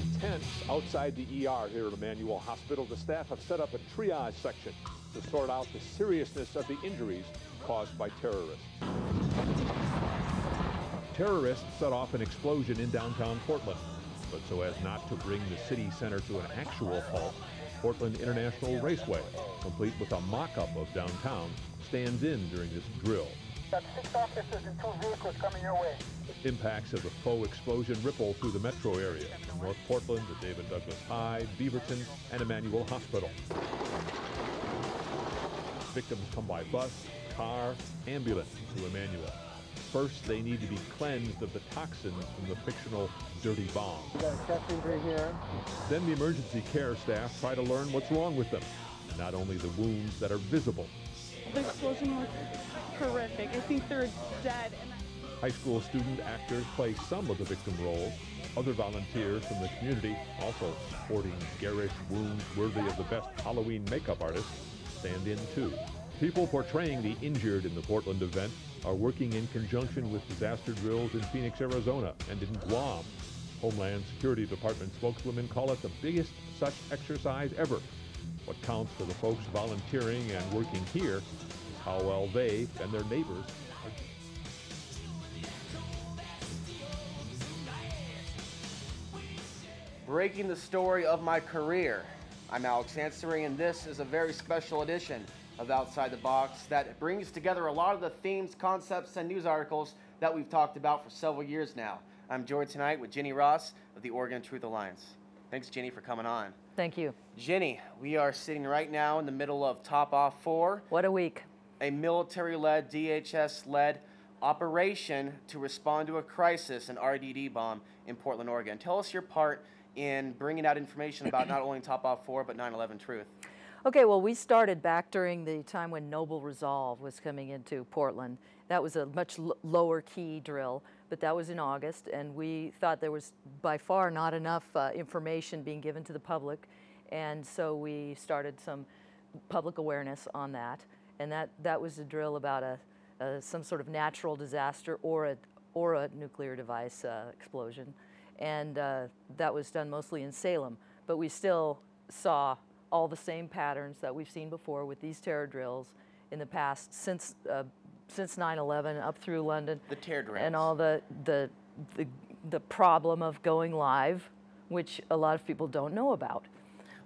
intense outside the ER here at Emmanuel Hospital. The staff have set up a triage section to sort out the seriousness of the injuries caused by terrorists. Terrorists set off an explosion in downtown Portland, but so as not to bring the city center to an actual halt, Portland International Raceway, complete with a mock-up of downtown, stands in during this drill. Got 6 officers and 2 vehicles coming your way. Impacts of the faux explosion ripple through the metro area, from North Portland to David Douglas High, Beaverton, and Emmanuel Hospital. Victims come by bus, car, ambulance to Emmanuel. First, they need to be cleansed of the toxins from the fictional dirty bomb. We got a chest injury here. Then the emergency care staff try to learn what's wrong with them, not only the wounds that are visible. The explosion was horrific. I think they're dead. High school student actors play some of the victim roles. Other volunteers from the community, also sporting garish wounds worthy of the best Halloween makeup artists, stand in too. People portraying the injured in the Portland event are working in conjunction with disaster drills in Phoenix, Arizona, and in Guam. Homeland Security Department spokeswomen call it the biggest such exercise ever. What counts for the folks volunteering and working here is how well they and their neighbors are. Breaking the story of my career. I'm Alex Ansary, and this is a very special edition of Outside the Box that brings together a lot of the themes, concepts, and news articles that we've talked about for several years now. I'm joined tonight with Ginny Ross of the Oregon Truth Alliance. Thanks, Ginny, for coming on. Thank you. Ginny, we are sitting right now in the middle of Topoff 4. What a week. A military-led, DHS-led operation to respond to a crisis, an RDD bomb in Portland, Oregon. Tell us your part in bringing out information about not only Topoff 4, but 9/11 Truth. Okay, well, we started back during the time when Noble Resolve was coming into Portland. That was a much lower key drill, but that was in August, and we thought there was by far not enough information being given to the public, and so we started some public awareness on that, and that was a drill about some sort of natural disaster or a nuclear device explosion, and that was done mostly in Salem, but we still saw all the same patterns that we've seen before with these terror drills in the past since 9/11 up through London. The terror drills. And all the problem of going live, which a lot of people don't know about.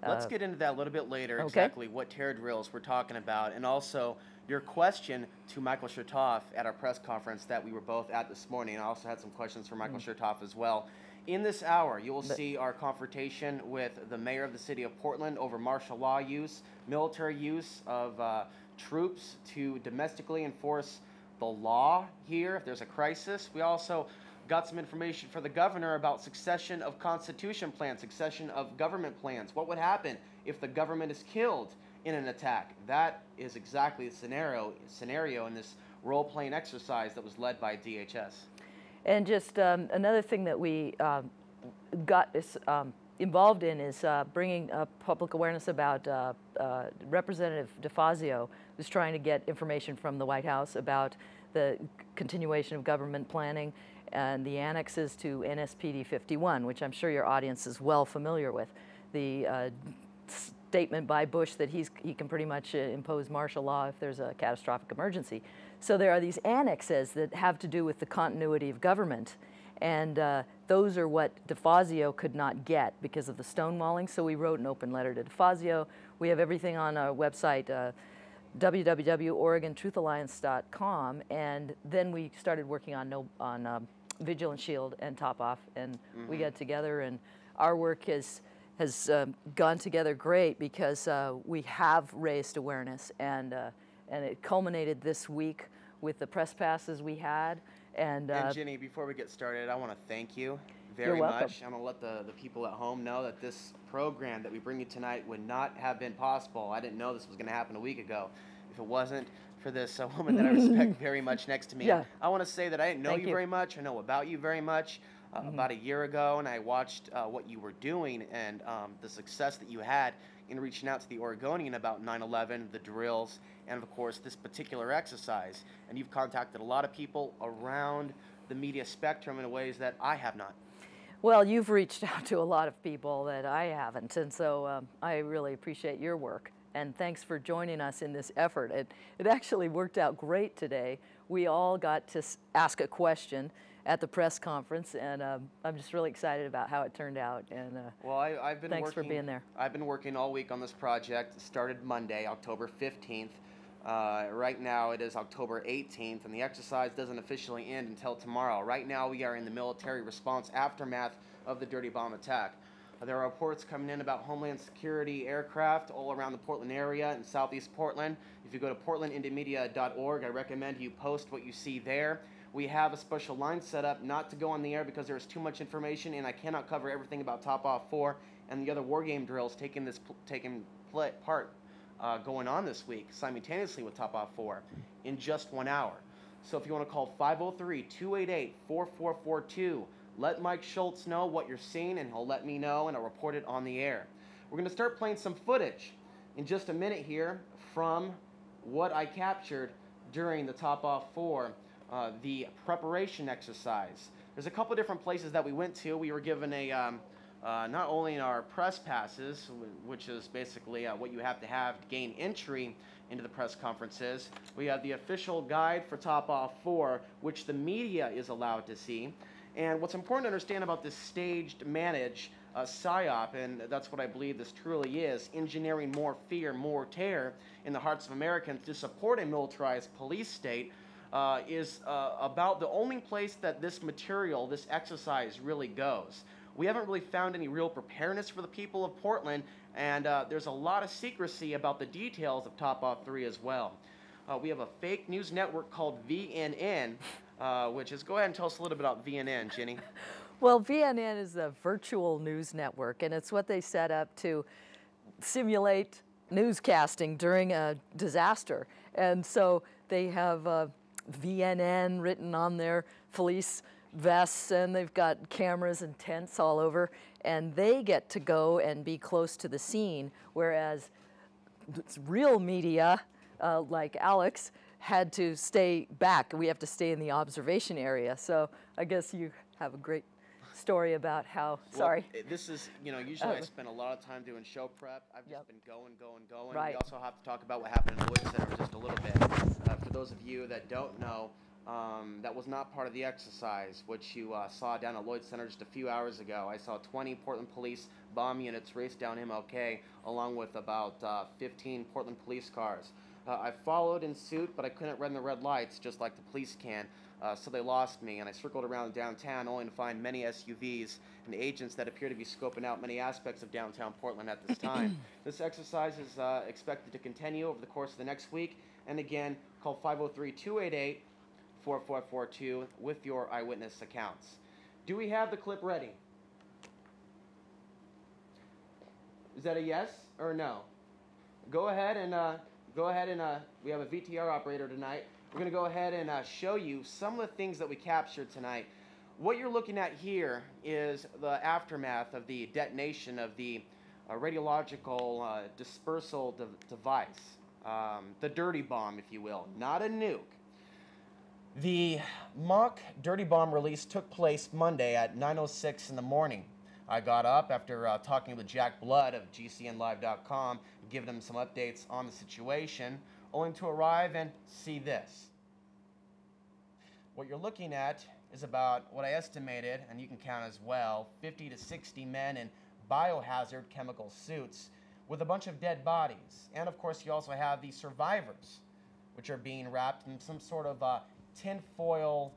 Let's get into that a little bit later, okay. Exactly what terror drills we're talking about, and also your question to Michael Chertoff at our press conference that we were both at this morning. I also had some questions for Michael Chertoff as well. In this hour, you will see our confrontation with the mayor of the city of Portland over martial law use, military use of troops to domestically enforce the law here if there's a crisis. We also got some information for the governor about succession of constitution plans, succession of government plans. What would happen if the government is killed in an attack? That is exactly the scenario in this role-playing exercise that was led by DHS. And just another thing that we got involved in is bringing public awareness about Representative DeFazio, who's trying to get information from the White House about the continuation of government planning and the annexes to NSPD 51, which I'm sure your audience is well familiar with. The statement by Bush that he can pretty much impose martial law if there's a catastrophic emergency. So there are these annexes that have to do with the continuity of government, and those are what DeFazio could not get because of the stonewalling, so we wrote an open letter to DeFazio. We have everything on our website, www.oregontruthalliance.com, and then we started working on Vigilant Shield and Topoff, and we got together, and our work has gone together great because we have raised awareness, and it culminated this week with the press passes we had. And Ginny, before we get started, I want to thank you very You're welcome. much. I'm going to let the people at home know that this program that we bring you tonight would not have been possible. I didn't know this was going to happen a week ago if it wasn't for this woman that I respect very much next to me. Yeah. I want to say that I didn't know Thank you very much. I know about you very much. About a year ago, and I watched what you were doing and the success that you had in reaching out to the Oregonian about 9/11, the drills, and of course this particular exercise. And you've contacted a lot of people around the media spectrum in ways that I have not. Well, you've reached out to a lot of people that I haven't, and so I really appreciate your work. And thanks for joining us in this effort. It actually worked out great today. We all got to ask a question at the press conference, and I'm just really excited about how it turned out. And well, I've been thanks working, for being there. I've been working all week on this project. It started Monday, October 15th. Right now it is October 18th, and the exercise doesn't officially end until tomorrow. Right now we are in the military response aftermath of the Dirty Bomb attack. There are reports coming in about Homeland Security aircraft all around the Portland area and southeast Portland. If you go to portlandindymedia.org, I recommend you post what you see there. We have a special line set up not to go on the air because there's too much information and I cannot cover everything about Topoff 4 and the other war game drills taking part going on this week simultaneously with Topoff 4 in just 1 hour. So if you want to call 503-288-4442, let Mike Schultz know what you're seeing and he'll let me know and I'll report it on the air. We're going to start playing some footage in just a minute here from what I captured during the Topoff 4, the preparation exercise. There's a couple different places that we went to. We were given a not only our press passes, which is basically what you have to gain entry into the press conferences. We have the official guide for Topoff 4, which the media is allowed to see. And what's important to understand about this staged, managed PSYOP, and that's what I believe this truly is, engineering more fear, more terror in the hearts of Americans to support a militarized police state, is about the only place that this material, this exercise really goes. We haven't really found any real preparedness for the people of Portland, and there's a lot of secrecy about the details of Topoff 3 as well. We have a fake news network called VNN, which is, go ahead and tell us a little bit about VNN, Jenny. Well, VNN is a virtual news network, and it's what they set up to simulate newscasting during a disaster. And so they have VNN written on their police vests, and they've got cameras and tents all over, and they get to go and be close to the scene, whereas real media, like Alex, had to stay back. We have to stay in the observation area. So I guess you have a great story about how, sorry. Well, this is, usually I spend a lot of time doing show prep. I've just been going. Right. We also have to talk about what happened in the Lloyd Center just a little bit. For those of you that don't know, that was not part of the exercise, which you saw down at Lloyd Center just a few hours ago. I saw 20 Portland police bomb units race down MLK, along with about 15 Portland police cars. I followed in suit, but I couldn't run the red lights just like the police can, so they lost me, and I circled around downtown only to find many SUVs and agents that appear to be scoping out many aspects of downtown Portland at this time. This exercise is expected to continue over the course of the next week, and again, call 503-288-4442 with your eyewitness accounts. Do we have the clip ready? Is that a yes or a no? Go ahead and we have a VTR operator tonight. We're going to go ahead and show you some of the things that we captured tonight. What you're looking at here is the aftermath of the detonation of the radiological dispersal device, the dirty bomb, if you will, not a nuke. The mock dirty bomb release took place Monday at 9:06 in the morning. I got up after talking with Jack Blood of GCNlive.com, giving him some updates on the situation, only to arrive and see this. What you're looking at is about what I estimated, and you can count as well, 50 to 60 men in biohazard chemical suits with a bunch of dead bodies. And of course, you also have the survivors, which are being wrapped in some sort of tinfoil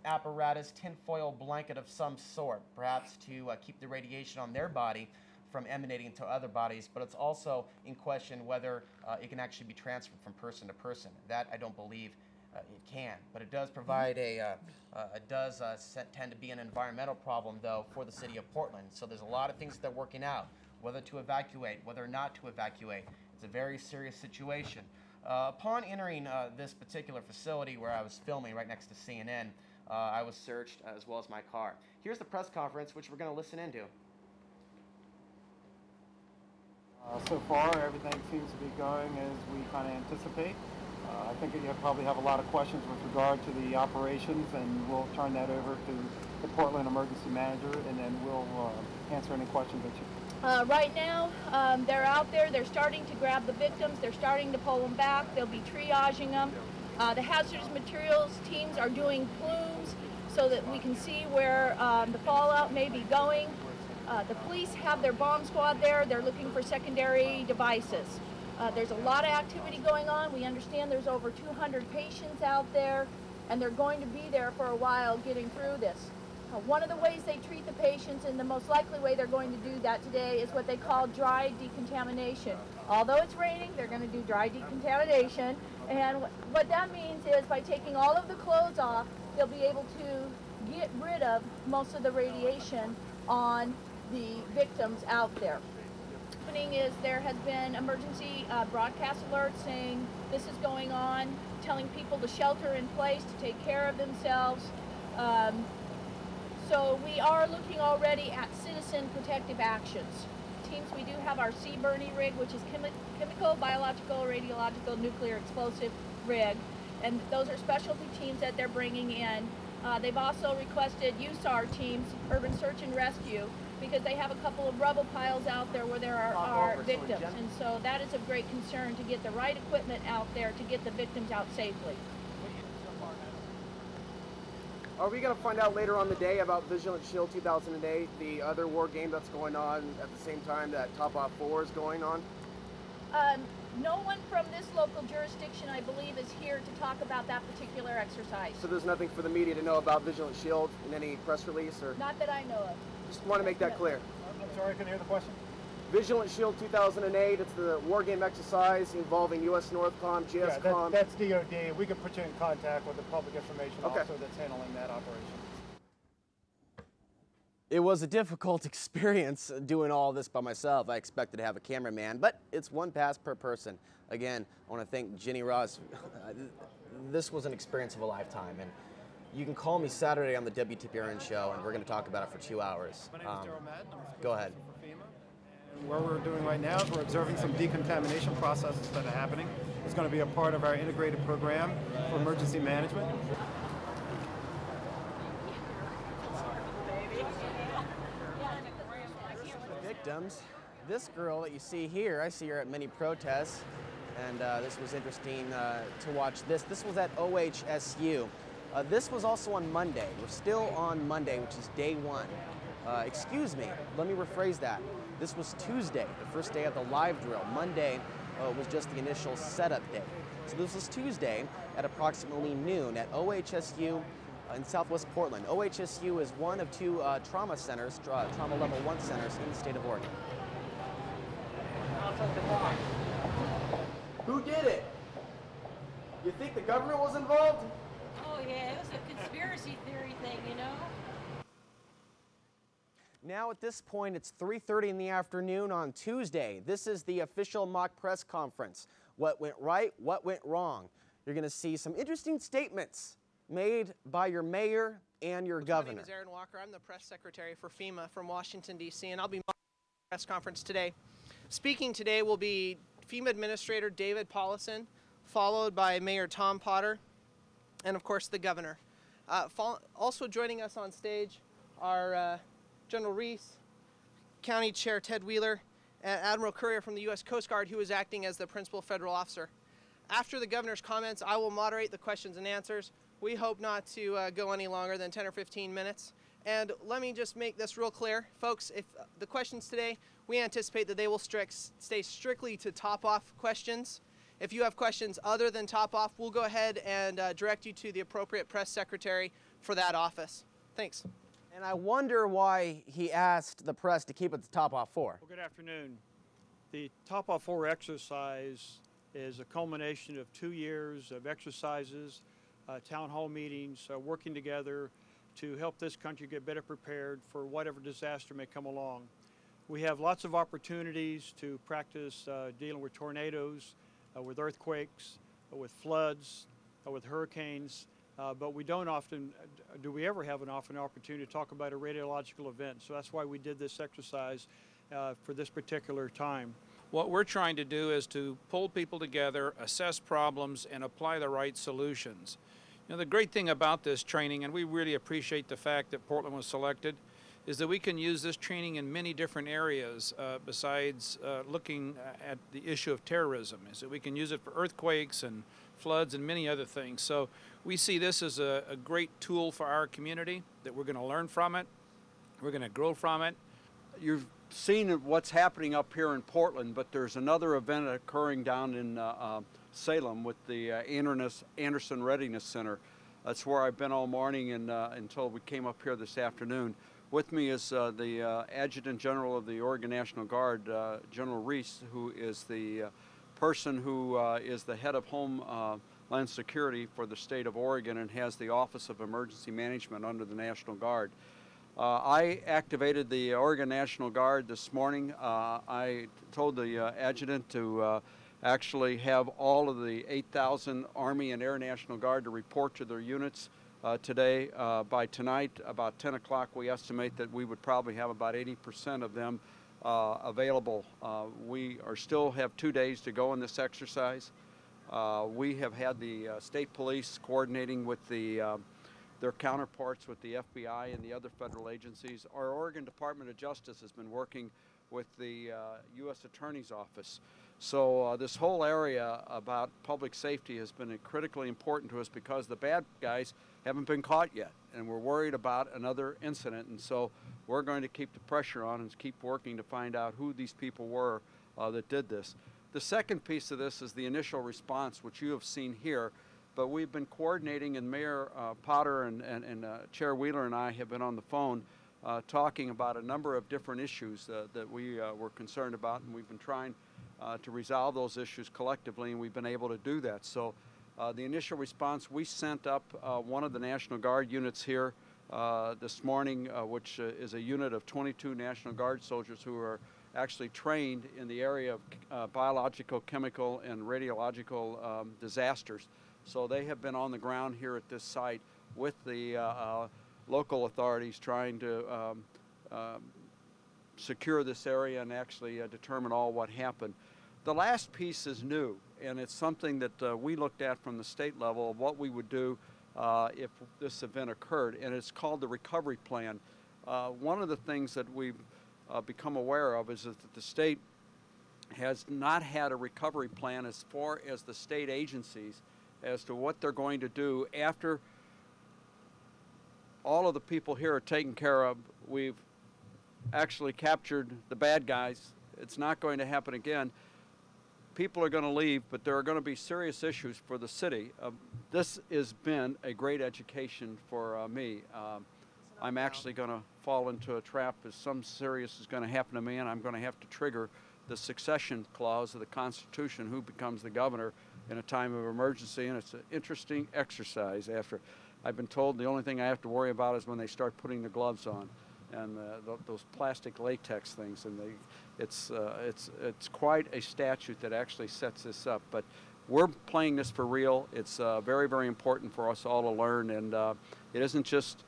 apparatus, tinfoil blanket of some sort, perhaps to keep the radiation on their body from emanating to other bodies, but it's also in question whether it can actually be transferred from person to person. That I don't believe it can, but it does provide tend to be an environmental problem, though, for the city of Portland. So there's a lot of things that they're working out, whether to evacuate, whether not to evacuate. It's a very serious situation. Upon entering this particular facility where I was filming right next to CNN, I was searched as well as my car. Here's the press conference, which we're going to listen into. So far, everything seems to be going as we kind of anticipate. I think you probably have a lot of questions with regard to the operations, and we'll turn that over to the Portland Emergency Manager, and then we'll answer any questions that you. Right now, they're out there. They're starting to grab the victims. They're starting to pull them back. They'll be triaging them. The hazardous materials teams are doing plumes so that we can see where the fallout may be going. The police have their bomb squad there. They're looking for secondary devices. There's a lot of activity going on. We understand there's over 200 patients out there, and they're going to be there for a while getting through this. One of the ways they treat the patients, and the most likely way they're going to do that today, is what they call dry decontamination. Although it's raining, they're going to do dry decontamination, and what that means is by taking all of the clothes off, they'll be able to get rid of most of the radiation on the victims out there. Is there has been emergency broadcast alerts saying this is going on, telling people to shelter in place, to take care of themselves. So we are looking already at citizen protective actions. Teams, we do have our C-Bernie rig, which is chemical, biological, radiological, nuclear explosive rig, and those are specialty teams that they're bringing in. They've also requested USAR teams, urban search and rescue, because they have a couple of rubble piles out there where there are victims. And so that is of great concern, to get the right equipment out there to get the victims out safely. Are we going to find out later on the day about Vigilant Shield 2008, the other war game that's going on at the same time that Topoff 4 is going on? No one from this local jurisdiction, I believe, is here to talk about that particular exercise. So there's nothing for the media to know about Vigilant Shield in any press release? Or not that I know of. Just want to make that clear. I'm sorry, I couldn't hear the question. Vigilant Shield 2008, it's the war game exercise involving U.S. Northcom, GSCOM. That's DOD. We can put you in contact with the public information officer that's handling that operation. It was a difficult experience doing all this by myself. I expected to have a cameraman, but it's one pass per person. Again, I want to thank Ginny Ross. This was an experience of a lifetime, and you can call me Saturday on the WTPRN show, and we're going to talk about it for 2 hours. My name is Daryl Madden. Go ahead. And what we're doing right now is we're observing some decontamination processes that are happening. It's going to be a part of our integrated program for emergency management. Victims. This girl that you see here, I see her at many protests, and this was interesting to watch this. This was at OHSU. This was also on Monday. We're still on Monday, which is day one. Excuse me, let me rephrase that. This was Tuesday, the first day of the live drill. Monday was just the initial setup day. So this was Tuesday at approximately noon at OHSU in Southwest Portland. OHSU is one of two trauma centers, trauma level 1 centers in the state of Oregon. Who did it? You think the government was involved? Oh yeah, it was a conspiracy theory thing, you know? Now at this point, it's 3:30 in the afternoon on Tuesday. This is the official mock press conference. What went right, what went wrong? You're going to see some interesting statements made by your mayor and your governor. My name is Aaron Walker. I'm the press secretary for FEMA from Washington, D.C., and I'll be moderating the press conference today. Speaking today will be FEMA Administrator David Paulison, followed by Mayor Tom Potter, and of course the governor. Also joining us on stage are General Reese, County Chair Ted Wheeler, and Admiral Courier from the U.S. Coast Guard, who is acting as the principal federal officer. After the governor's comments, I will moderate the questions and answers. We hope not to go any longer than 10 or 15 minutes. And let me just make this real clear. Folks, if the questions today, we anticipate that they will stay strictly to Topoff questions. If you have questions other than Topoff, we'll go ahead and direct you to the appropriate press secretary for that office. Thanks. And I wonder why he asked the press to keep it to Topoff 4. Well, good afternoon. The Topoff 4 exercise is a culmination of 2 years of exercises, town hall meetings, working together to help this country get better prepared for whatever disaster may come along. We have lots of opportunities to practice dealing with tornadoes, with earthquakes, with floods, with hurricanes, but we don't often, do we ever have an opportunity to talk about a radiological event. So that's why we did this exercise for this particular time. What we're trying to do is to pull people together, assess problems, and apply the right solutions. You know, the great thing about this training, and we really appreciate the fact that Portland was selected, is that we can use this training in many different areas besides looking at the issue of terrorism. Is that we can use it for earthquakes and floods and many other things. So we see this as a great tool for our community, that we're going to learn from it, we're going to grow from it. You've seen what's happening up here in Portland, but there's another event occurring down in Salem with the Anderson Readiness Center. That's where I've been all morning and until we came up here this afternoon. With me is the Adjutant General of the Oregon National Guard, General Reese, who is the person who is the head of Homeland Security for the state of Oregon and has the Office of Emergency Management under the National Guard. I activated the Oregon National Guard this morning. I told the adjutant to actually have all of the 8,000 Army and Air National Guard to report to their units today. By tonight, about 10 o'clock, we estimate that we would probably have about 80% of them available. We still have 2 days to go in this exercise. We have had the state police coordinating with their counterparts with the FBI and the other federal agencies. Our Oregon Department of Justice has been working with the U.S. Attorney's Office. So this whole area about public safety has been critically important to us because the bad guys haven't been caught yet, and we're worried about another incident, and so we're going to keep the pressure on and keep working to find out who these people were that did this. The second piece of this is the initial response, which you have seen here. But we've been coordinating, and Mayor Potter and Chair Wheeler and I have been on the phone talking about a number of different issues that we were concerned about, and we've been trying to resolve those issues collectively, and we've been able to do that. So the initial response, we sent up one of the National Guard units here this morning, which is a unit of 22 National Guard soldiers who are actually trained in the area of biological, chemical, and radiological disasters. So they have been on the ground here at this site with the local authorities trying to secure this area and actually determine all what happened. The last piece is new, and it's something that we looked at from the state level of what we would do if this event occurred, and it's called the recovery plan. One of the things that we've become aware of is that the state has not had a recovery plan as far as the state agencies as to what they're going to do after all of the people here are taken care of. We've actually captured the bad guys. It's not going to happen again. People are going to leave, but there are going to be serious issues for the city. This has been a great education for me. I'm actually going to fall into a trap as some serious is going to happen to me, and I'm going to have to trigger the succession clause of the Constitution, who becomes the governor in a time of emergency, and it's an interesting exercise. After I've been told the only thing I have to worry about is when they start putting the gloves on and those plastic latex things, and it's quite a statute that actually sets this up. But we're playing this for real. It's very, very important for us all to learn, and it isn't just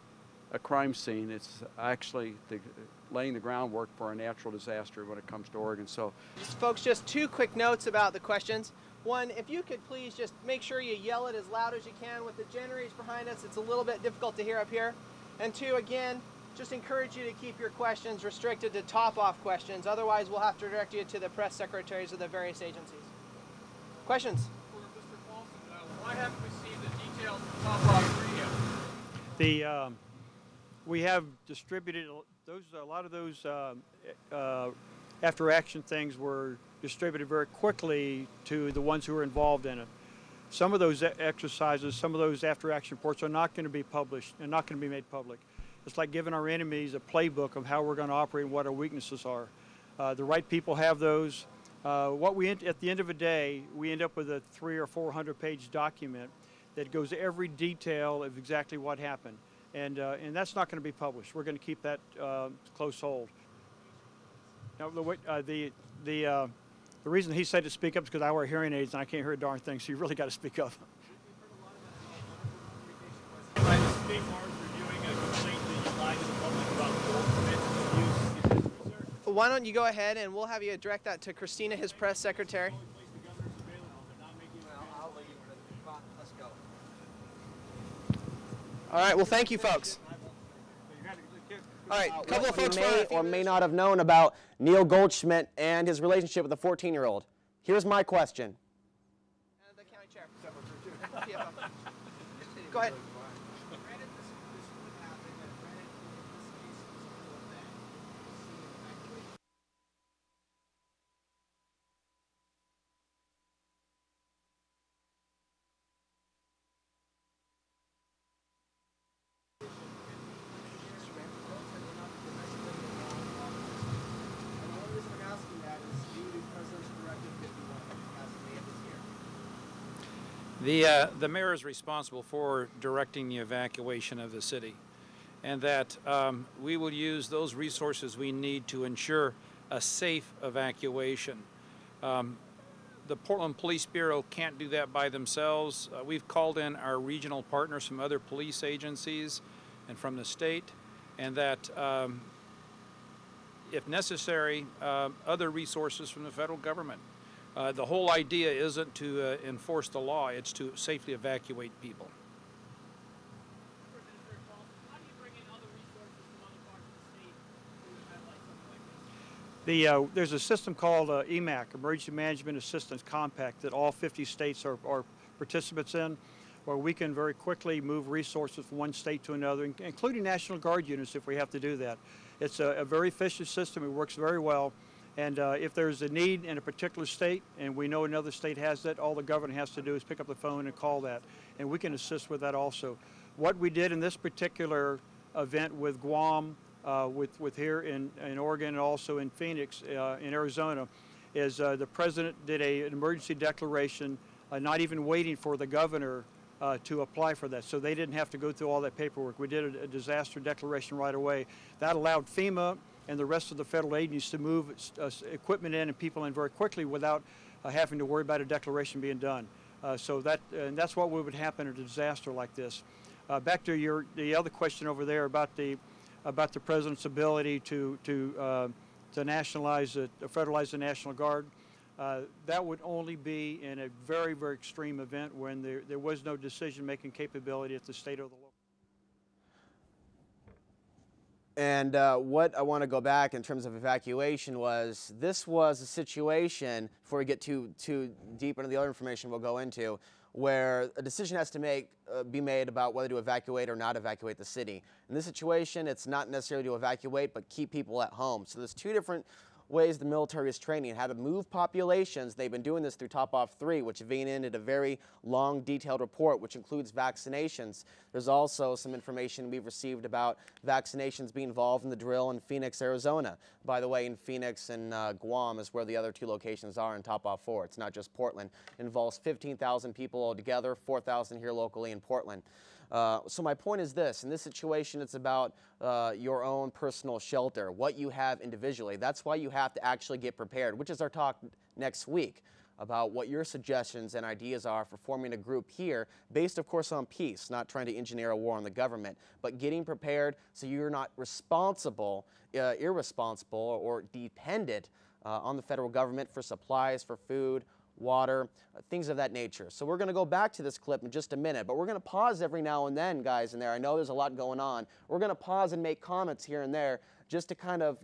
a crime scene. It's actually laying the groundwork for a natural disaster when it comes to Oregon. So, folks, just two quick notes about the questions. One, if you could please just make sure you yell it as loud as you can. With the generators behind us, it's a little bit difficult to hear up here. And two, again, just encourage you to keep your questions restricted to top-off questions. Otherwise, we'll have to direct you to the press secretaries of the various agencies. Questions? For Mr. Paulson, why haven't we seen the details of Topoff 3 yet? We have distributed a lot of those after-action things were distributed very quickly to the ones who were involved in it. Some of those exercises, some of those after-action reports are not going to be published and not going to be made public. It's like giving our enemies a playbook of how we're going to operate and what our weaknesses are. The right people have those. At the end of the day, we end up with a 300 or 400 page document that goes every detail of exactly what happened. And that's not going to be published. We're going to keep that close hold. Now, the reason he said to speak up is because I wear hearing aids and I can't hear a darn thing, so you really got to speak up. why don't you go ahead and we'll have you direct that to Christina, his press secretary. All right, well, thank you, folks. All right, a couple of folks may or may not have known about Neil Goldschmidt and his relationship with a 14-year-old. Here's my question. The county chair. Go ahead. The mayor is responsible for directing the evacuation of the city, and that we will use those resources we need to ensure a safe evacuation. The Portland Police Bureau can't do that by themselves. We've called in our regional partners from other police agencies and from the state, and that if necessary, other resources from the federal government. The whole idea isn't to enforce the law, it's to safely evacuate people. There's a system called EMAC, Emergency Management Assistance Compact, that all 50 states are participants in, where we can very quickly move resources from one state to another, including National Guard units if we have to do that. It's a very efficient system, it works very well. And if there's a need in a particular state and we know another state has that, all the governor has to do is pick up the phone and call that. And we can assist with that also. What we did in this particular event with Guam, with here in Oregon and also in Phoenix, in Arizona, is the president did an emergency declaration, not even waiting for the governor to apply for that. So they didn't have to go through all that paperwork. We did a disaster declaration right away. That allowed FEMA and the rest of the federal agencies to move equipment in and people in very quickly without having to worry about a declaration being done. So that's what would happen in a disaster like this. Back to the other question over there about the president's ability to nationalize, federalize the National Guard. That would only be in a very, very extreme event when there was no decision-making capability at the state or the local. And what I want to go back in terms of evacuation was, this was a situation, before we get too deep into the other information we'll go into, where a decision has to be made about whether to evacuate or not evacuate the city. In this situation, it's not necessarily to evacuate, but keep people at home. So there's two different ways the military is training, how to move populations. They've been doing this through Topoff 3, which VNN did a very long, detailed report, which includes vaccinations. There's also some information we've received about vaccinations being involved in the drill in Phoenix, Arizona. By the way, in Phoenix and Guam is where the other two locations are in Topoff 4. It's not just Portland. It involves 15,000 people altogether, 4,000 here locally in Portland. So my point is this, in this situation it's about your own personal shelter, what you have individually. That's why you have to actually get prepared, which is our talk next week, about what your suggestions and ideas are for forming a group here, based of course on peace, not trying to engineer a war on the government, but getting prepared so you're not irresponsible or dependent on the federal government for supplies, for food, water, things of that nature. So we're going to go back to this clip in just a minute, but we're going to pause every now and then, guys, in there. I know there's a lot going on. We're going to pause and make comments here and there just to kind of,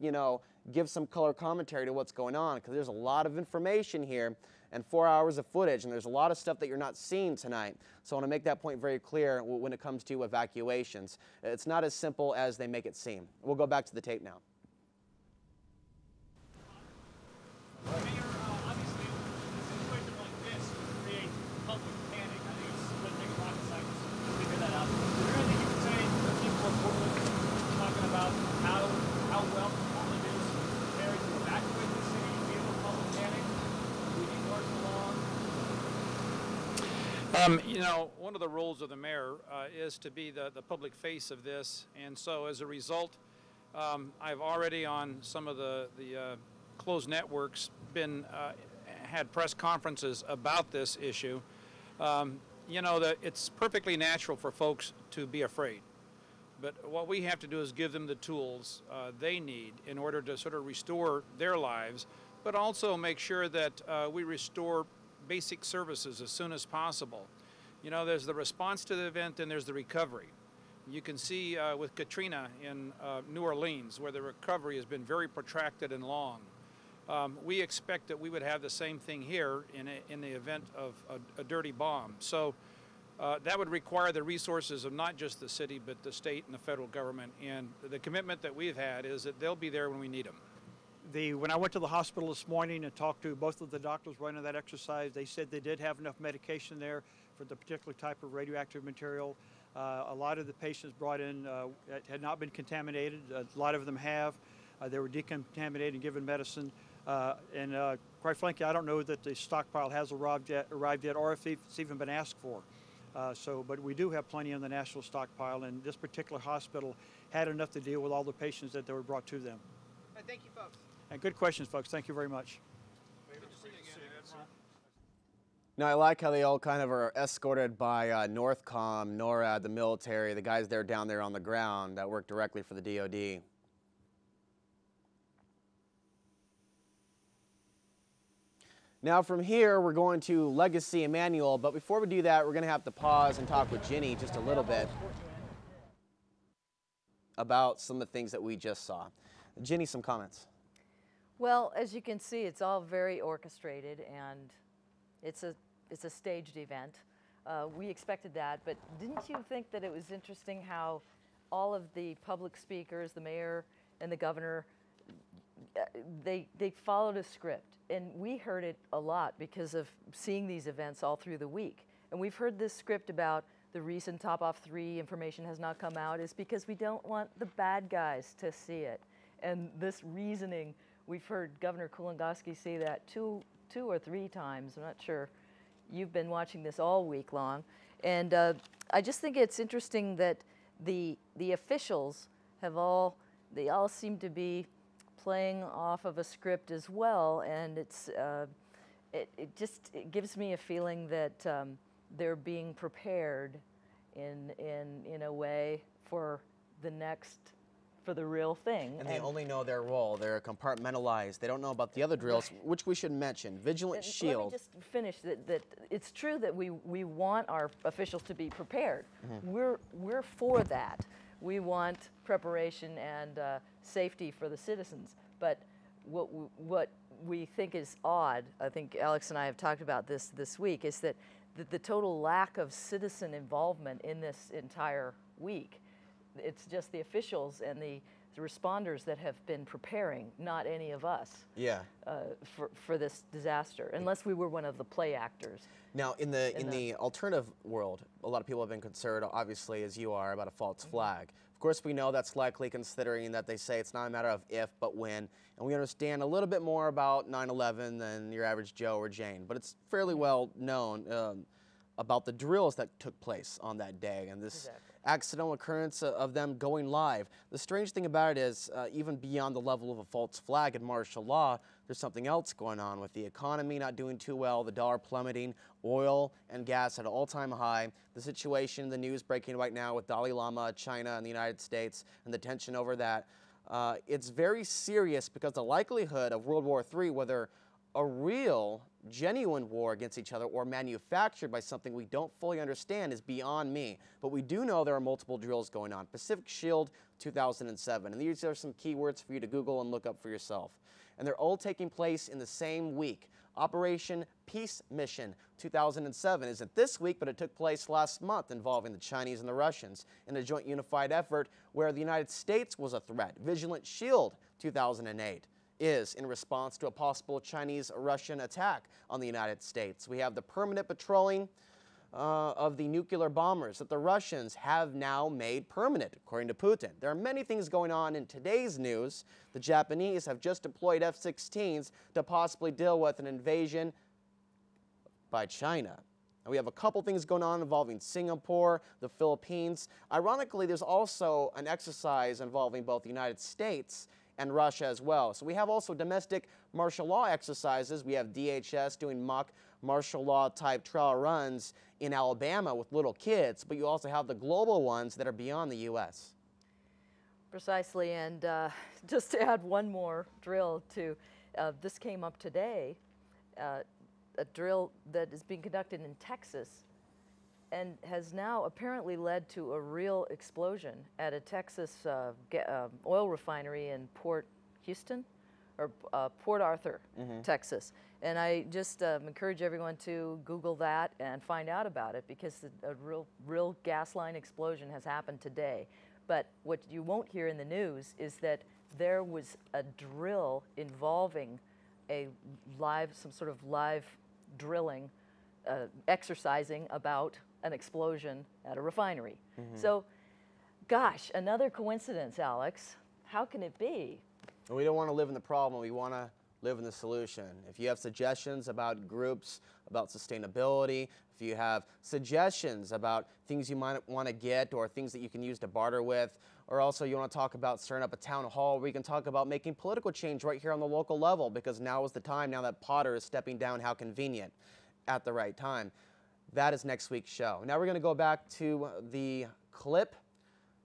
give some color commentary to what's going on, because there's a lot of information here and 4 hours of footage, and there's a lot of stuff that you're not seeing tonight. So I want to make that point very clear when it comes to evacuations. It's not as simple as they make it seem. We'll go back to the tape now. One of the roles of the mayor is to be the public face of this, and so as a result, I've already on some of the closed networks had press conferences about this issue. That it's perfectly natural for folks to be afraid. But what we have to do is give them the tools they need in order to sort of restore their lives, but also make sure that we restore basic services as soon as possible. You know, there's the response to the event and there's the recovery. You can see with Katrina in New Orleans, where the recovery has been very protracted and long. We expect that we would have the same thing here in the event of a dirty bomb. So that would require the resources of not just the city, but the state and the federal government. And the commitment that we've had is that they'll be there when we need them. When I went to the hospital this morning and talked to both of the doctors running that exercise, they said they did have enough medication there for the particular type of radioactive material. A lot of the patients brought in had not been contaminated. A lot of them have. They were decontaminated and given medicine. And quite frankly, I don't know that the stockpile has arrived yet or if it's even been asked for. But we do have plenty in the national stockpile, and this particular hospital had enough to deal with all the patients that were brought to them. Thank you, folks. And good questions, folks. Thank you very much. Now, I like how they all kind of are escorted by NORTHCOM, NORAD, the military, the guys there down there on the ground that work directly for the DOD. Now from here, we're going to Legacy Emmanuel, but before we do that, we're going to have to pause and talk with Ginny just a little bit about some of the things that we just saw. Ginny, some comments. Well, as you can see, it's all very orchestrated, and it's a staged event. We expected that, but didn't you think that it was interesting how all of the public speakers, the mayor and the governor, they followed a script, and we heard it a lot because of seeing these events all through the week. And we've heard this script about the reason Topoff 3 information has not come out is because we don't want the bad guys to see it. And this reasoning, we've heard Governor Kulongoski say that two or three times, I'm not sure. You've been watching this all week long. And I just think it's interesting that the officials they all seem to be playing off of a script as well, and it gives me a feeling that they're being prepared in a way for the real thing. And they only know their role. They're compartmentalized. They don't know about the other drills, which we should mention. Vigilant Shield. Let me just finish that it's true that we want our officials to be prepared. Mm-hmm. We're for that. We want preparation and safety for the citizens. But what we think is odd, I think Alex and I have talked about this week, is that the total lack of citizen involvement in this entire week. It's just the officials and the responders that have been preparing, not any of us. Yeah. For this disaster, unless we were one of the play actors. Now, in the alternative world, a lot of people have been concerned, obviously, as you are, about a false flag. Of course, we know that's likely, considering that they say it's not a matter of if, but when. And we understand a little bit more about 9/11 than your average Joe or Jane, but it's fairly well known about the drills that took place on that day and this accidental occurrence of them going live. The strange thing about it is, even beyond the level of a false flag and martial law, there's something else going on with the economy not doing too well, the dollar plummeting, oil and gas at an all-time high, the situation in the news breaking right now with Dalai Lama, China, and the United States, and the tension over that. It's very serious because the likelihood of World War III, whether a real, genuine war against each other or manufactured by something we don't fully understand, is beyond me. But we do know there are multiple drills going on. Pacific Shield 2007. And these are some keywords for you to Google and look up for yourself. And they're all taking place in the same week. Operation Peace Mission 2007 isn't this week, but it took place last month involving the Chinese and the Russians in a joint unified effort where the United States was a threat. Vigilant Shield 2008. Is in response to a possible Chinese-Russian attack on the United States. We have the permanent patrolling of the nuclear bombers that the Russians have now made permanent, according to Putin. There are many things going on in today's news. The Japanese have just deployed F-16s to possibly deal with an invasion by China. And we have a couple things going on involving Singapore, the Philippines. Ironically, there's also an exercise involving both the United States and Russia as well. So we have also domestic martial law exercises. We have DHS doing mock martial law type trial runs in Alabama with little kids, but you also have the global ones that are beyond the U.S. Precisely, and just to add one more drill to, this came up today, a drill that is being conducted in Texas and has now apparently led to a real explosion at a Texas oil refinery in Port Houston, or Port Arthur, Texas. And I just encourage everyone to Google that and find out about it, because a real gas line explosion has happened today. But what you won't hear in the news is that there was a drill involving some sort of live drilling, exercising about an explosion at a refinery. So, gosh, another coincidence, Alex. How can it be? We don't want to live in the problem, we want to live in the solution. If you have suggestions about groups, about sustainability, if you have suggestions about things you might want to get or things that you can use to barter with, or also you want to talk about starting up a town hall where you can talk about making political change right here on the local level, because now is the time, now that Potter is stepping down, how convenient, at the right time. That is next week's show. Now we're going to go back to the clip,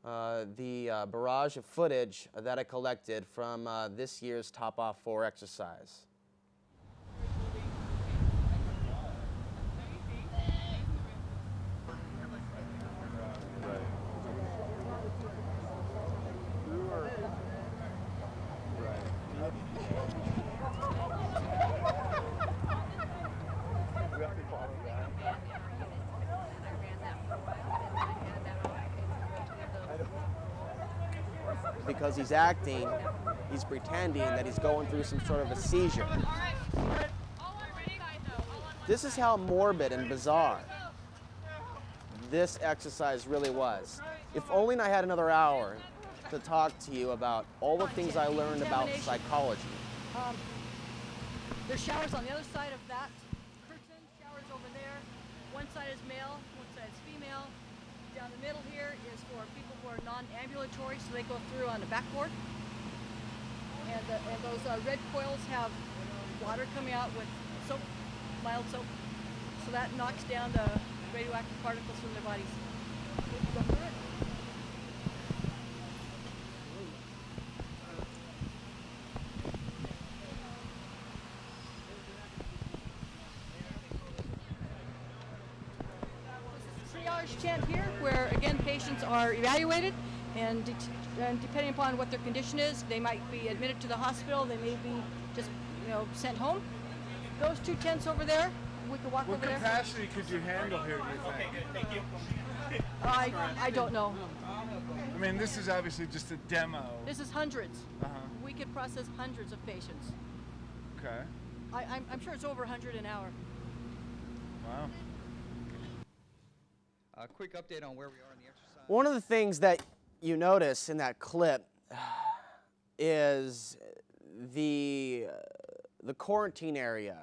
the barrage of footage that I collected from this year's Topoff 4 exercise. Because he's acting, he's pretending that he's going through some sort of a seizure. This is how morbid and bizarre this exercise really was. If only I had another hour to talk to you about all the things I learned about psychology. There's showers on the other side of that curtain, showers over there. One side is male, one side is female. Down the middle here is for people who are non-ambulatory, so they go through on the backboard. And those red coils have water coming out with soap, mild soap, so that knocks down the radioactive particles from their bodies. Go through it. Tent here, where again patients are evaluated, and depending upon what their condition is, they might be admitted to the hospital, they may be just sent home. Those two tents over there, we could walk over there. What capacity could you handle here, do you think? Okay, good, thank you. I don't know. I mean, this is obviously just a demo. This is hundreds. We could process hundreds of patients. Okay. I'm sure it's over 100 an hour. Wow. A quick update on where we are in the exercise. One of the things that you notice in that clip is the quarantine area.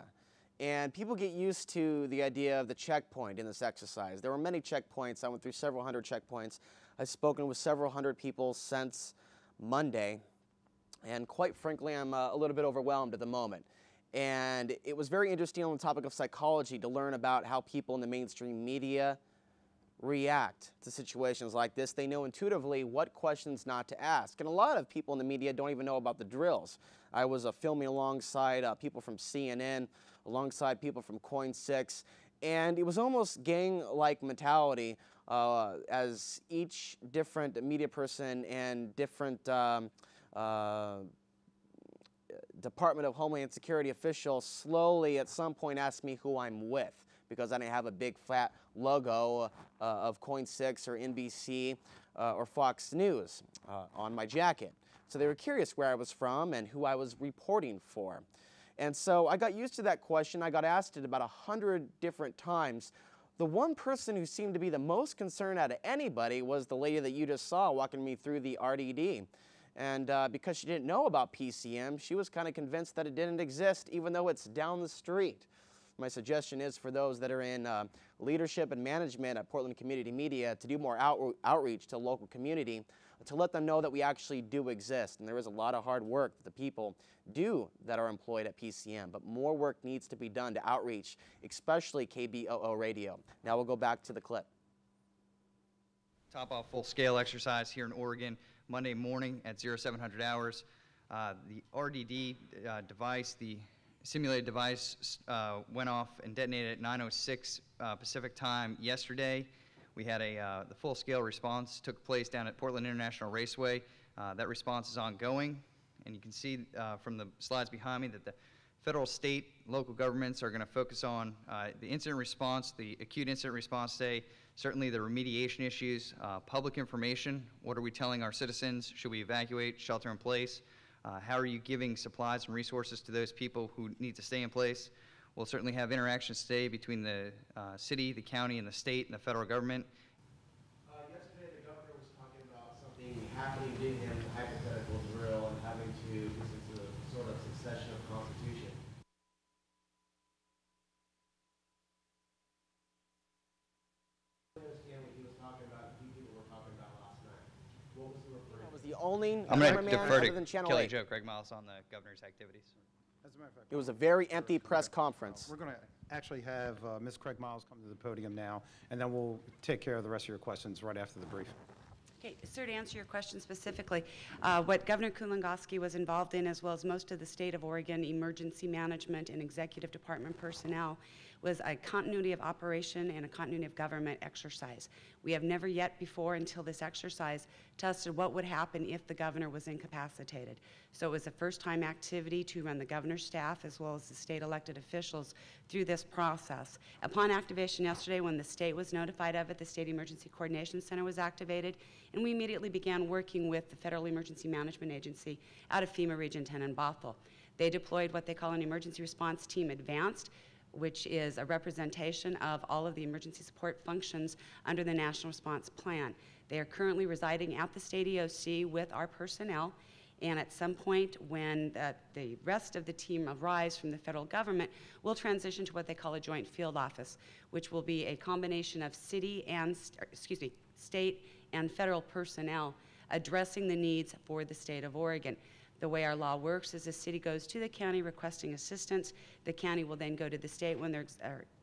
And people get used to the idea of the checkpoint in this exercise. There were many checkpoints. I went through several hundred checkpoints. I've spoken with several hundred people since Monday. And quite frankly, I'm a little bit overwhelmed at the moment. And it was very interesting on the topic of psychology to learn about how people in the mainstream media react to situations like this. They know intuitively what questions not to ask. And a lot of people in the media don't even know about the drills. I was filming alongside people from CNN, alongside people from Coin 6, and it was almost gang-like mentality as each different media person and different Department of Homeland Security official slowly at some point asked me who I'm with, because I didn't have a big fat logo of Coin 6 or NBC or Fox News on my jacket. So they were curious where I was from and who I was reporting for. And so I got used to that question. I got asked it about 100 different times. The one person who seemed to be the most concerned out of anybody was the lady that you just saw walking me through the RDD. And because she didn't know about PCM, she was kind of convinced that it didn't exist, even though it's down the street. My suggestion is for those that are in leadership and management at Portland Community Media to do more outreach to the local community, to let them know that we actually do exist. And there is a lot of hard work that the people do that are employed at PCM, but more work needs to be done to outreach, especially KBOO radio. Now we'll go back to the clip. Topoff full-scale exercise here in Oregon. Monday morning at 0700 hours. The RDD device, the simulated device, went off and detonated at 9:06 Pacific time yesterday. We had the full-scale response took place down at Portland International Raceway. That response is ongoing, and you can see from the slides behind me that the federal, state, local governments are going to focus on the incident response, the acute incident response day, certainly the remediation issues, public information. What are we telling our citizens? Should we evacuate, shelter in place? How are you giving supplies and resources to those people who need to stay in place? We'll certainly have interactions today between the city, the county, and the state and the federal government. Yesterday, the governor was talking about something happening, giving him a hypothetical drill and having to listen to a sort of succession of constitution. I understand what he was talking about, a few people were talking about last night. What was the reference? That was the only I'm going to cameraman defer other than to Channel Kelly 8. Jo, Greg Miles on the governor's activities. As a matter of fact, It was a very empty press conference. we're going to actually have Ms. Craig Miles come to the podium now, and then we'll take care of the rest of your questions right after the brief. Okay, sir, to answer your question specifically, what Governor Kulongoski was involved in, as well as most of the state of Oregon emergency management and executive department personnel, was a continuity of operation and a continuity of government exercise. We have never yet before, until this exercise, tested what would happen if the governor was incapacitated. So it was a first-time activity to run the governor's staff as well as the state elected officials through this process. Upon activation yesterday, when the state was notified of it, the State Emergency Coordination Center was activated, and we immediately began working with the Federal Emergency Management Agency out of FEMA Region 10 in Bothell. They deployed what they call an Emergency Response Team Advanced, which is a representation of all of the emergency support functions under the National Response Plan. They are currently residing at the state EOC with our personnel, and at some point when the rest of the team arrives from the federal government, we'll transition to what they call a joint field office, which will be a combination of state and federal personnel addressing the needs for the state of Oregon. The way our law works is the city goes to the county requesting assistance. The county will then go to the state when their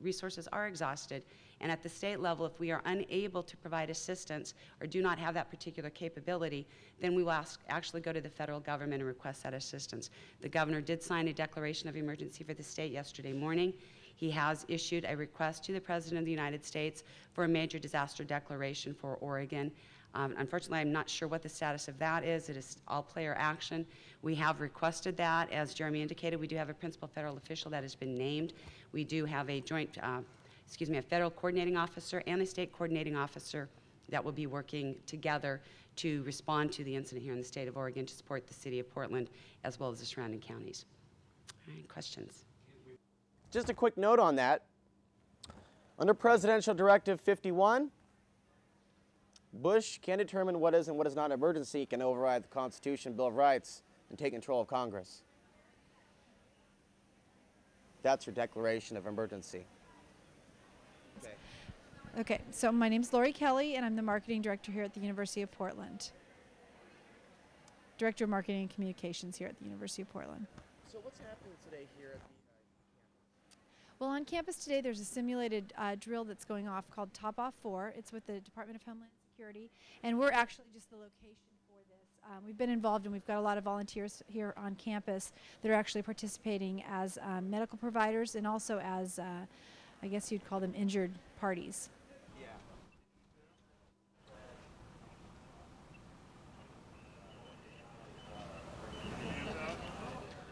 resources are exhausted. And at the state level, if we are unable to provide assistance or do not have that particular capability, then we will actually go to the federal government and request that assistance. The governor did sign a declaration of emergency for the state yesterday morning. He has issued a request to the President of the United States for a major disaster declaration for Oregon. Unfortunately, I'm not sure what the status of that is. It is all-player action. We have requested that. As Jeremy indicated, we do have a principal federal official that has been named. We do have a a federal coordinating officer and a state coordinating officer that will be working together to respond to the incident here in the state of Oregon to support the city of Portland as well as the surrounding counties. All right, questions? Just a quick note on that. Under Presidential Directive 51, Bush can determine what is and what is not an emergency. He can override the Constitution, Bill of Rights, and take control of Congress. That's your declaration of emergency. Okay, so my name's Lori Kelly, and I'm the marketing director here at the University of Portland. Director of Marketing and Communications here at the University of Portland. So what's happening today here at the Well, on campus today, there's a simulated drill that's going off called Topoff 4. It's with the Department of Homeland Security, and we're actually just the location for this. We've been involved, and we've got a lot of volunteers here on campus that are actually participating as medical providers and also as, I guess you'd call them injured parties.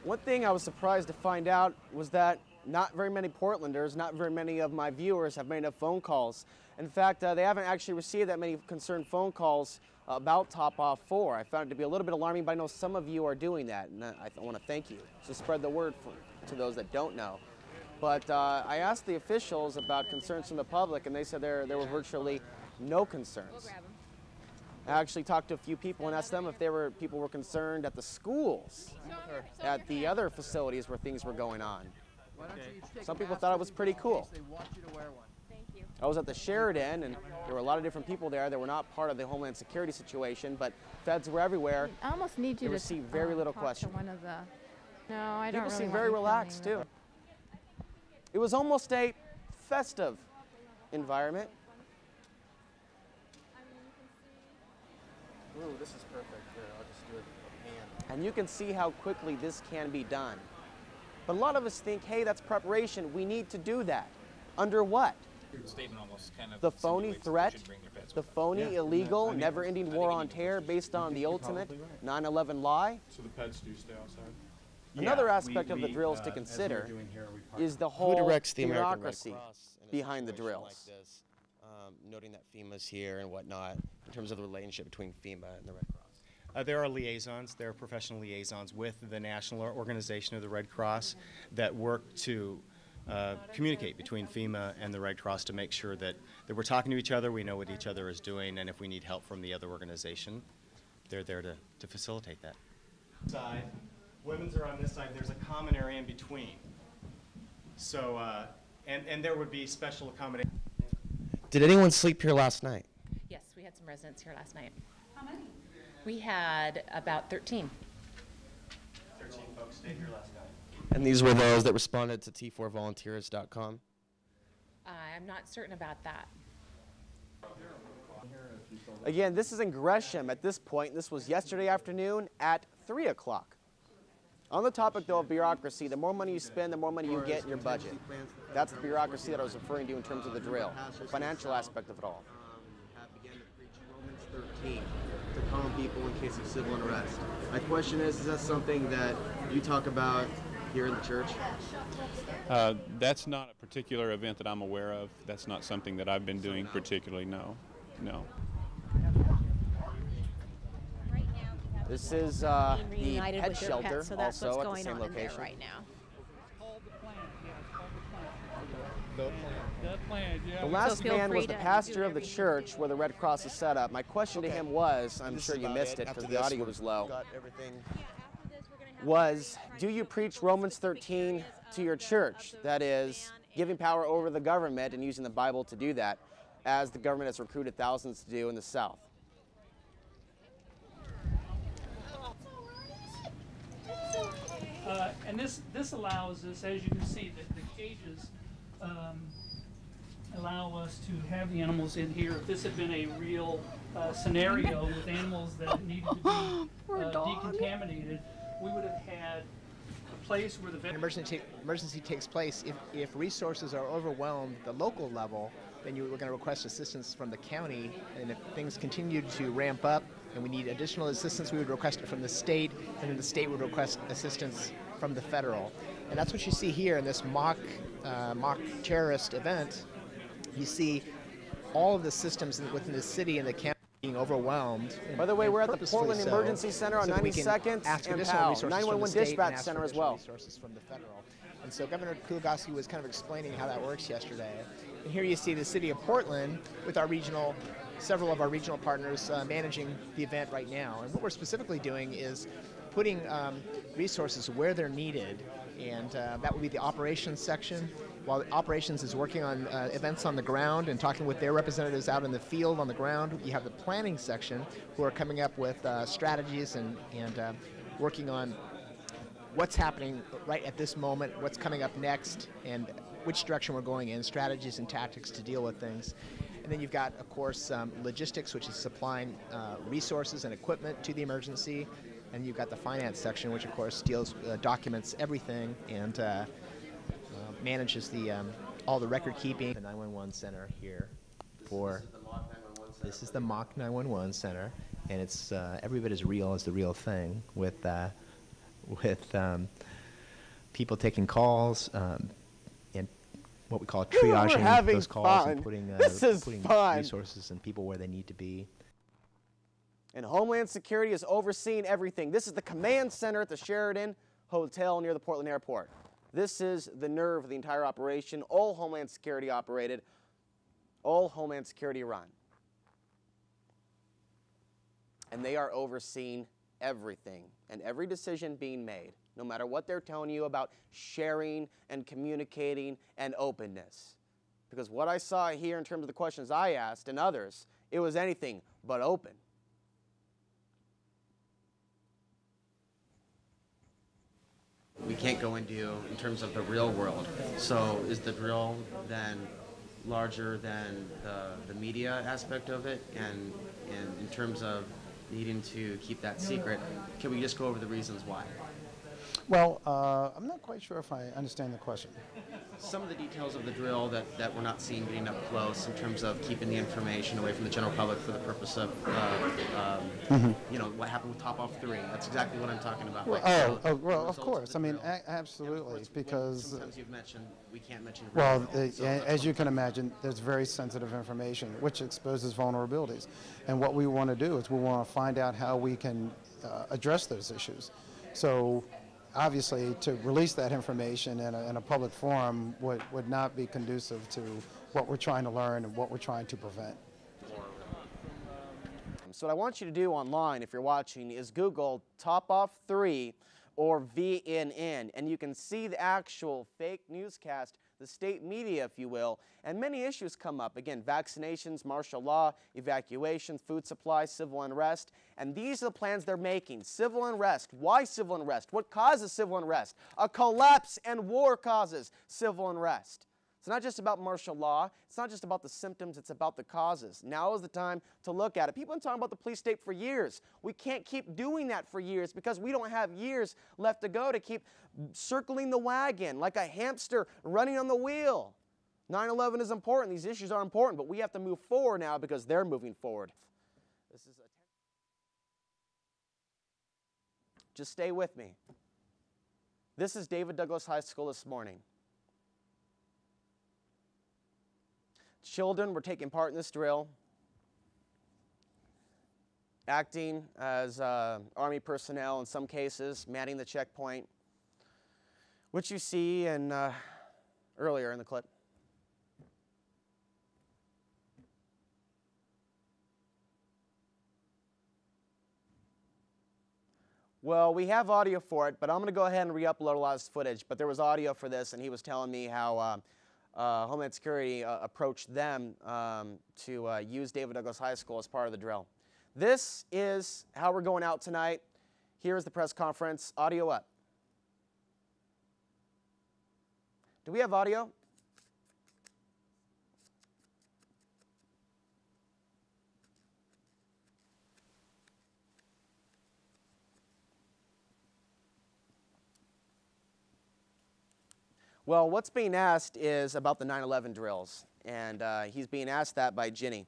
One thing I was surprised to find out was that not very many Portlanders, not very many of my viewers have made enough phone calls. In fact, they haven't actually received that many concerned phone calls about Topoff 4. I found it to be a little bit alarming, but I know some of you are doing that, and I want to thank you. So spread the word to those that don't know. But I asked the officials about concerns from the public, and they said there were virtually no concerns. I actually talked to a few people and asked them if people were concerned at the schools, at the other facilities where things were going on. Some people thought it was pretty cool. I was at the Sheridan, and there were a lot of different people there that were not part of the Homeland Security situation, but feds were everywhere. I almost need you to received very little question. One of the, no, I don't People really seemed very relaxed too. It was almost a festive environment. Ooh, this is perfect. Here, I'll just do it with hand. And you can see how quickly this can be done. But a lot of us think, hey, that's preparation. We need to do that. Under what? Statement almost kind of The phony insinuates that you threat, should bring your pets the with you. phony, illegal, never-ending war on terror based on the ultimate 9/11 lie. So the pets do stay outside? Another aspect of the drills to consider is the whole bureaucracy behind the drills. Like this, noting that FEMA's here and whatnot, in terms of the relationship between FEMA and the Red Cross. There are liaisons, there are professional liaisons with the National Organization of the Red Cross that work to communicate between FEMA and the Red Cross to make sure that we're talking to each other, we know what each other is doing, and if we need help from the other organization, they're there to facilitate that. Side, women's are on this side, there's a common area in between. So, and there would be special accommodation. Did anyone sleep here last night? Yes, we had some residents here last night. How many? We had about 13. 13 folks stayed here last night. And these were those that responded to t4volunteers.com? I'm not certain about that. Again, this is in Gresham at this point. This was yesterday afternoon at 3 o'clock. On the topic, though, of bureaucracy, the more money you spend, the more money you get in your budget. That's the bureaucracy that I was referring to in terms of the drill, the financial aspect of it all. Began to preach Romans 13 to calm people in case of civil unrest. My question is that something that you talk about here in the church? That's not a particular event that I'm aware of. That's not something that I've been doing particularly, no. This is the pet shelter, so that's also what's at the same going on in there location. right now. The last man was the pastor of the church where the Red Cross is set up. My question to him was, I'm sure you missed it because the audio was low, was, do you preach Romans 13 to your church? That is, giving power over the government and using the Bible to do that, as the government has recruited thousands to do in the South. And this allows us, as you can see, the cages allow us to have the animals in here. If this had been a real scenario with animals that needed to be decontaminated, we would have had a place where the emergency takes place. If resources are overwhelmed at the local level, then you're going to request assistance from the county, and if things continue to ramp up and we need additional assistance, we would request it from the state, and then the state would request assistance from the federal. And that's what you see here in this mock terrorist event. You see all of the systems within the city and the county being overwhelmed. By the way, we're at the Portland Emergency Center on 92nd and Powell, 911 Dispatch Center as well. Resources from the federal. And so Governor Kulagowski was kind of explaining how that works yesterday. And here you see the city of Portland with our several of our regional partners managing the event right now. And what we're specifically doing is putting resources where they're needed, and that would be the operations section. While operations is working on events on the ground and talking with their representatives out in the field on the ground, you have the planning section who are coming up with strategies and working on what's happening right at this moment, what's coming up next, and which direction we're going in, strategies and tactics to deal with things. And then you've got, of course, logistics, which is supplying resources and equipment to the emergency. And you've got the finance section, which, of course, documents everything and manages all the record keeping. The 911 center here this is the mock 911 center, and it's every bit as real as the real thing with people taking calls and what we call triaging those calls and putting resources and people where they need to be. And Homeland Security is overseeing everything. This is the command center at the Sheraton Hotel near the Portland Airport. This is the nerve of the entire operation. All Homeland Security operated, all Homeland Security run. And they are overseeing everything and every decision being made, no matter what they're telling you about sharing and communicating and openness. Because what I saw here in terms of the questions I asked and others, it was anything but open. We can't go into in terms of the real world. So is the drill then larger than the media aspect of it? And in terms of, needing to keep that secret. Can we just go over the reasons why? Well, I'm not quite sure if I understand the question. Some of the details of the drill that we're not seeing getting up close in terms of keeping the information away from the general public for the purpose of, you know, what happened with Topoff 3. That's exactly what I'm talking about. Well, Like, well, of course. I mean, absolutely, because sometimes you've mentioned we can't mention. well, as you can imagine, there's very sensitive information which exposes vulnerabilities, and what we want to do is we want to find out how we can address those issues. So, obviously, to release that information in a public forum would not be conducive to what we're trying to learn and what we're trying to prevent. So what I want you to do online, if you're watching, is Google Topoff 3 or VNN, and you can see the actual fake newscast, the state media, if you will, and many issues come up. Again, vaccinations, martial law, evacuation, food supply, civil unrest, and these are the plans they're making. Civil unrest. Why civil unrest? What causes civil unrest? A collapse and war causes civil unrest. It's not just about martial law. It's not just about the symptoms. It's about the causes. Now is the time to look at it. People have been talking about the police state for years. We can't keep doing that for years because we don't have years left to go to keep circling the wagon like a hamster running on the wheel. 9/11 is important. These issues are important, but we have to move forward now because they're moving forward. Just stay with me. This is David Douglas High School this morning. Children were taking part in this drill, acting as Army personnel in some cases, manning the checkpoint, which you see in, earlier in the clip. Well, we have audio for it, but I'm going to go ahead and re-upload a lot of this footage. But there was audio for this, and he was telling me how Homeland Security approached them to use David Douglas High School as part of the drill. This is how we're going out tonight. Here is the press conference. Audio up. Do we have audio? Well, what's being asked is about the 9/11 drills, and he's being asked that by Ginny.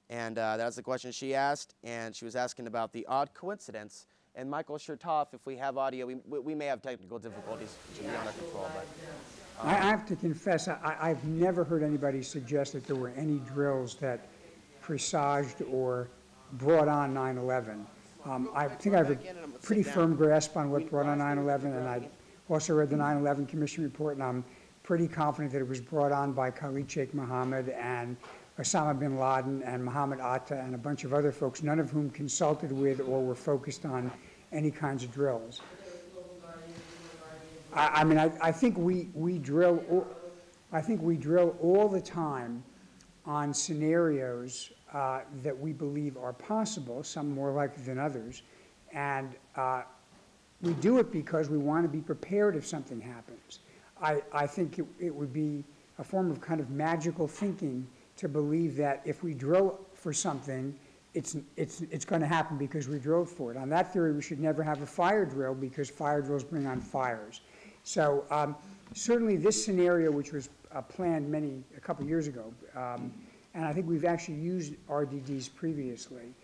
And that's the question she asked, and she was asking about the odd coincidence. And Michael Chertoff, if we have audio, we may have technical difficulties, which are beyond our control. But, I have to confess, I've never heard anybody suggest that there were any drills that presaged or brought on 9/11. I think I have a pretty firm grasp on what brought on 9/11, and I also read the 9/11 Commission report, and I'm pretty confident that it was brought on by Khalid Sheikh Mohammed and Osama bin Laden and Mohammed Atta and a bunch of other folks, none of whom consulted with or were focused on any kinds of drills. I mean, I think we drill all the time on scenarios that we believe are possible, some more likely than others, and we do it because we want to be prepared if something happens. I think it would be a form of kind of magical thinking to believe that if we drill for something, it's going to happen because we drilled for it. On that theory, we should never have a fire drill because fire drills bring on fires. So certainly this scenario, which was planned a couple years ago, and I think we've actually used RDDs previously,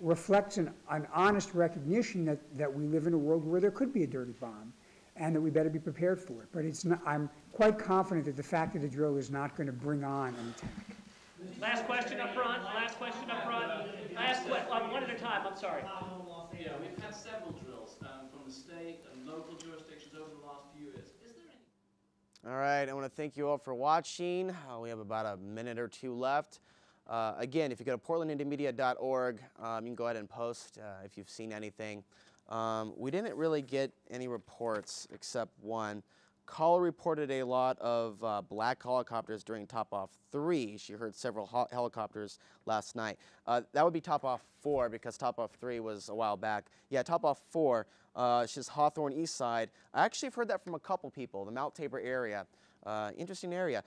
reflects an honest recognition that we live in a world where there could be a dirty bomb and that we better be prepared for it. But it's not, I'm quite confident that the fact of the drill is not going to bring on an attack. Last question up front. Last question up front. One at a time. I'm sorry. Yeah, we've had several drills from the state and local jurisdictions over the last few years. Is there any? All right, I want to thank you all for watching. We have about a minute or two left. Again, if you go to portlandindymedia.org, you can go ahead and post if you've seen anything. We didn't really get any reports except one. Caller reported a lot of black helicopters during Topoff 3. She heard several helicopters last night. That would be Topoff 4 because Topoff 3 was a while back. Yeah, Topoff 4, she's Hawthorne East Side. I actually have heard that from a couple people, the Mount Tabor area. Interesting area.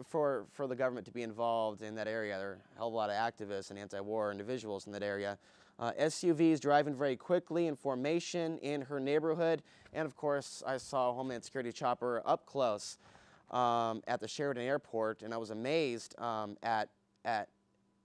for the government to be involved in that area. There are a hell of a lot of activists and anti-war individuals in that area. SUVs driving very quickly in formation in her neighborhood. And of course, I saw a Homeland Security chopper up close at the Sheridan Airport, and I was amazed at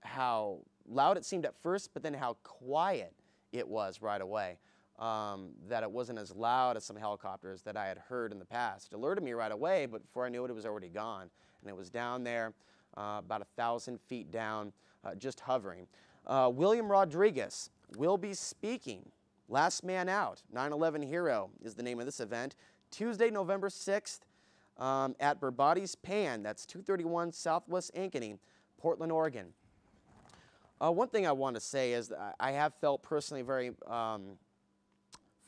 how loud it seemed at first, but then how quiet it was right away. That it wasn't as loud as some helicopters that I had heard in the past. It alerted me right away, but before I knew it, it was already gone. And it was down there, about 1,000 feet down, just hovering. William Rodriguez will be speaking. Last Man Out, 9/11 Hero is the name of this event. Tuesday, November 6th at Burbati's Pan. That's 231 Southwest Ankeny, Portland, Oregon. One thing I want to say is that I have felt personally very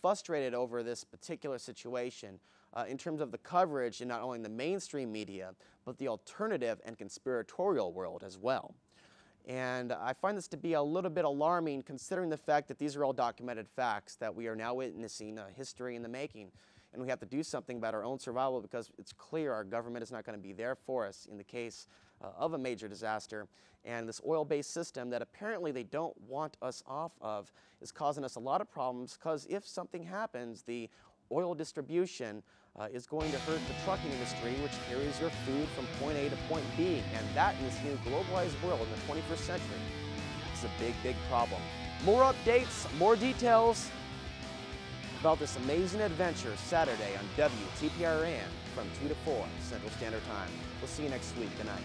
frustrated over this particular situation in terms of the coverage in not only the mainstream media, but the alternative and conspiratorial world as well. And I find this to be a little bit alarming considering the fact that these are all documented facts, that we are now witnessing a history in the making. And we have to do something about our own survival because it's clear our government is not going to be there for us in the case of a major disaster. And this oil-based system that apparently they don't want us off of is causing us a lot of problems because if something happens, the oil distribution is going to hurt the trucking industry, which carries your food from point A to point B. And that in this new globalized world in the 21st century is a big, big problem. More updates, more details about this amazing adventure Saturday on WTPRN from 2 to 4 Central Standard Time. We'll see you next week. Good night.